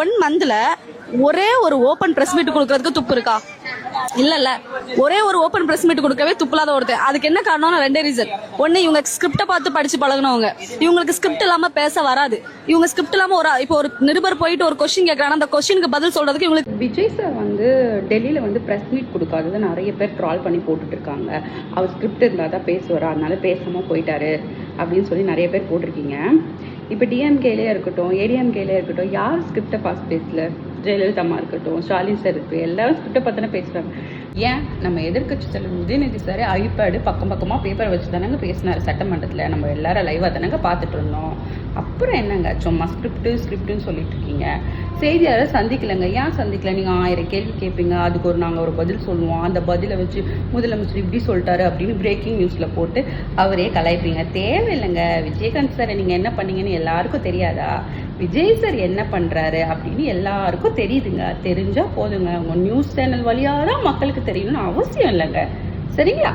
1 மந்த்ல ஒரே ஒரு ஓபன் பிரஸ் மீட் கொடுக்கறதுக்கு துப்பு இருக்கா? இல்ல ஒரே ஒரு ஓபன் பிரஸ் மீட் கொடுக்கவே துப்பில்லாத ஒருத்தர். அதுக்கு என்ன காரணம்னா 2 ரீசன். ஒன்னு, இவங்க ஸ்கிரிப்ட பார்த்து படிச்சு பழகினவங்க. இவங்களுக்கு ஸ்கிரிப்ட் இல்லாம பேச வராது. இவங்க ஸ்கிரிப்ட் இல்லாம இப்போ ஒரு நிருபர் போயிட்டு ஒரு கொஸ்டின் கேட்கறாங்க, அந்த கொஸ்டினுக்கு பதில் சொல்றதுக்கு இவங்களுக்கு. விஜய் சார் டெல்லியில பிரஸ் மீட் கொடுக்காதது நிறைய பேர் ட்ரால் பண்ணி போட்டுட்டு இருக்காங்க. அவர் ஸ்கிரிப்ட் இருந்தால் தான் பேசுவார், அதனால பேசாம போயிட்டாரு அப்படின்னு சொல்லி நிறைய பேர் போட்டிருக்கீங்க. இப்போ டிஎம்கேலேயே இருக்கட்டும், ஏடிஎம்கேலேயே இருக்கட்டும், யார் ஸ்கிரிப்டை பார்த்து பேசல? ஜெயலலிதா அம்மா இருக்கட்டும், ஸ்டாலின் சார் இருக்கு, எல்லாரும் ஸ்கிரிப்டை பார்த்தானே பேசுறாங்க. ஏன் நம்ம எதிர்கட்சி தலைவர் உதயநிதி சார் ஐபேடு பக்கமாக பேப்பரை வச்சு தானங்க பேசினார் சட்டமன்றத்தில். நம்ம எல்லாரும் லைவாக தானங்க பார்த்துட்டு இருந்தோம். அப்புறம் என்னங்க சும்மா ஸ்கிரிப்டுன்னு சொல்லிட்டு இருக்கீங்க. செய்தியாளர் சந்திக்கலைங்க. ஏன் சந்திக்கல? நீங்கள் 1000 கேள்வி கேட்பீங்க, அதுக்கு நாங்கள் ஒரு பதில் சொல்லுவோம். அந்த பதிலை வச்சு முதலமைச்சர் இப்படி சொல்லிட்டாரு அப்படின்னு பிரேக்கிங் நியூஸில் போட்டு அவரே கலாய்ப்பீங்க. தேவையில்லைங்க. விஜயகாந்த் சார் நீங்கள் என்ன பண்ணீங்கன்னு எல்லாருக்கும் தெரியாதா? விஜய் சார் என்ன பண்ணுறாரு அப்படின்னு எல்லாருக்கும் தெரியுதுங்க. தெரிஞ்சால் போதுங்க. உங்கள் நியூஸ் சேனல் வழியாக தான் மக்களுக்கு தெரியணும்னு அவசியம் இல்லைங்க. சரிங்களா?